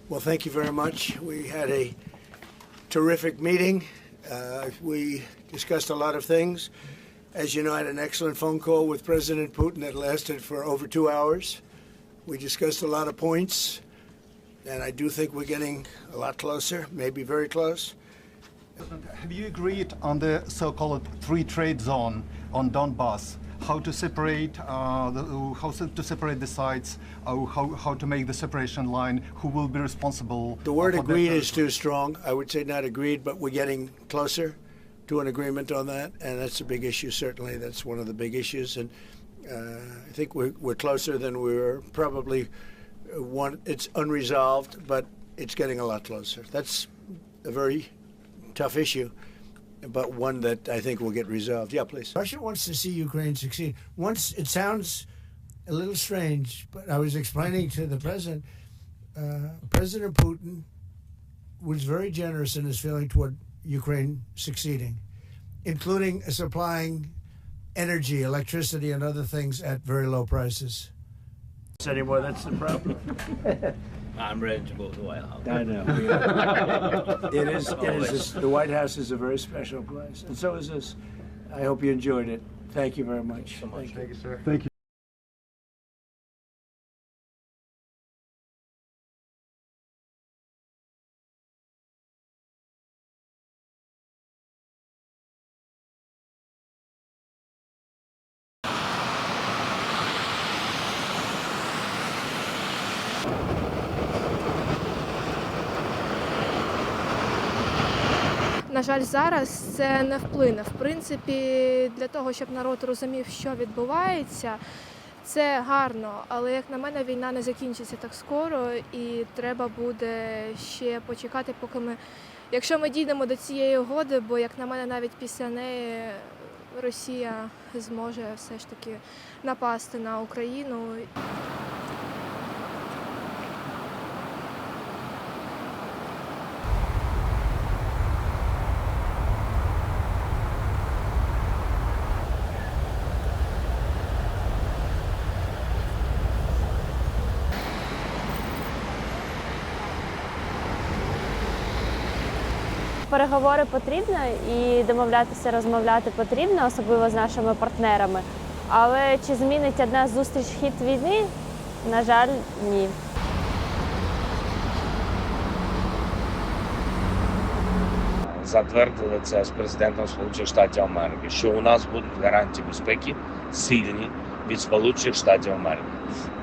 Well, thank you very much. We had a terrific meeting. We discussed a lot of things. As you know, I had an excellent phone call with President Putin that lasted for over 2 hours. We discussed a lot of points, and I do think we're getting a lot closer, maybe very close. Have you agreed on the so-called free trade zone on Donbas? How to separate the sites? How to make the separation line? Who will be responsible? The word agreed is too strong. I would say not agreed, but we're getting closer to an agreement on that, and that's a big issue. Certainly, that's one of the big issues, and I think we're closer than we were probably. It's unresolved, but it's getting a lot closer. That's a very tough issue, but one that I think will get resolved. Yeah, please. Russia wants to see Ukraine succeed. It sounds a little strange, but I was explaining to the president, President Putin was very generous in his feeling toward Ukraine succeeding, including supplying energy, electricity, and other things at very low prices. Anymore, that's the problem. I'm ready to go to the White House. I know. It is. The White House is a very special place, and so is this. I hope you enjoyed it. Thank you very much. Thank you, sir. Thank you. На жаль, зараз це не вплине. В принципі, для того, щоб народ розумів, що відбувається, це гарно. Але, як на мене, війна не закінчиться так скоро і треба буде ще почекати, поки якщо ми дійдемо до цієї угоди, бо, як на мене, навіть після неї Росія зможе все ж таки напасти на Україну. Переговори потрібно і домовлятися, розмовляти потрібно, особливо з нашими партнерами. Але чи змінить одна зустріч хід війни? На жаль, ні. Затвердили це з президентом Сполучених Штатів Америки, що у нас будуть гарантії безпеки сильні від Сполучених Штатів Америки.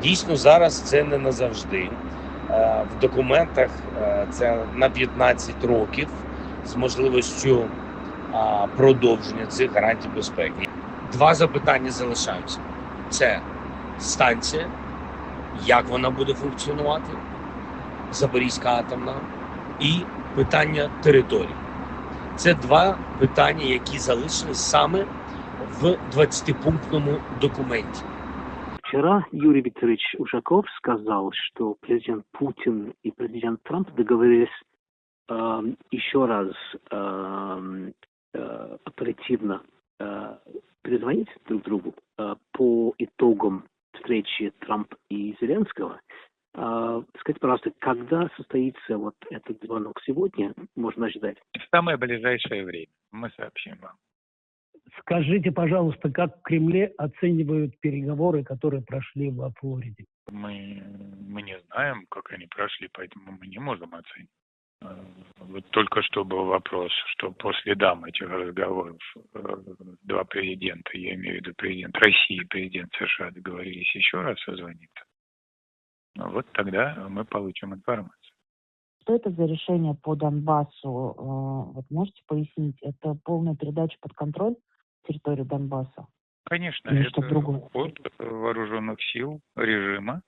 Дійсно, зараз це не назавжди. В документах це на 15 років з можливістю продовження цих гарантій безпеки. Два запитання залишаються. Це станція, як вона буде функціонувати, Запорізька атомна, і питання території. Це два питання, які залишились саме в 20-пунктному документе. Вчера Юрий Викторович Ушаков сказал, что президент Путин и президент Трамп договорились еще раз оперативно перезвонить друг другу по итогам встречи Трампа и Зеленского. Скажите, пожалуйста, когда состоится вот этот звонок сегодня, можно ожидать? В самое ближайшее время мы сообщим вам. Скажите, пожалуйста, как в Кремле оценивают переговоры, которые прошли во Флориде? Мы не знаем, как они прошли, поэтому мы не можем оценить. Вот только что был вопрос, что по следам этих разговоров два президента, я имею в виду президент России и президент США, договорились еще раз созвониться. Вот тогда мы получим информацию. Что это за решение по Донбассу? Вот можете пояснить? Это полная передача под контроль территории Донбасса? Конечно, или это другое? уход вооруженных сил режима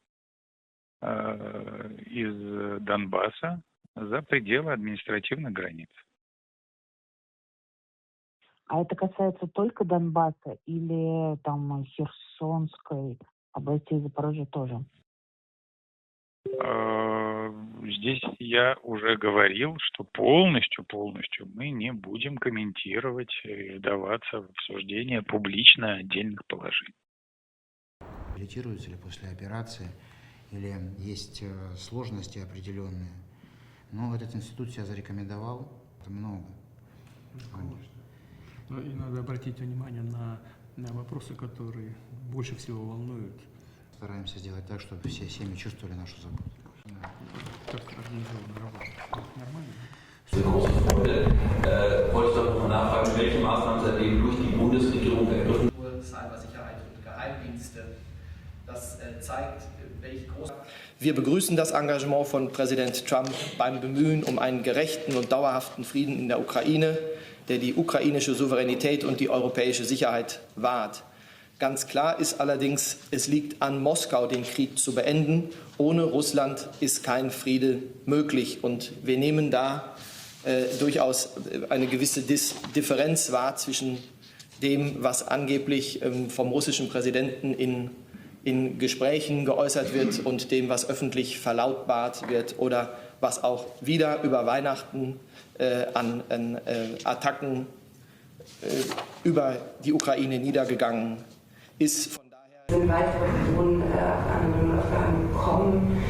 из Донбасса за пределы административных границ. А это касается только Донбасса или там Херсонской области, Запорожья тоже? Здесь я уже говорил, что полностью мы не будем комментировать и вдаваться в обсуждение публично отдельных положений. Реабилитируются ли после операции или есть сложности определенные. Но этот институт себя зарекомендовал, это много. Конечно. Но и надо обратить внимание на вопросы, которые больше всего волнуют. Стараемся сделать так, чтобы все семьи чувствовали нашу заботу. Как организована работа? Нормально? Diese große Freude, wollte ich doch nochmal nachfragen, welche Maßnahmen seitdem durch die Bundesregierung ergriffen wurden. Cybersicherheit und Geheimdienste. Das zeigt, welche große. Wir begrüßen das Engagement von Präsident Trump beim Bemühen um einen gerechten und dauerhaften Frieden in der Ukraine, der die ukrainische Souveränität und die europäische Sicherheit wahrt. Ganz klar ist allerdings, es liegt an Moskau, den Krieg zu beenden. Ohne Russland ist kein Friede möglich. Und wir nehmen da durchaus eine gewisse Differenz wahr zwischen dem, was angeblich vom russischen Präsidenten in Gesprächen geäußert wird und dem, was öffentlich verlautbart wird oder was auch wieder über Weihnachten an Attacken über die Ukraine niedergegangen ist. Von daher sind weitere Personen an Gefangenen gekommen.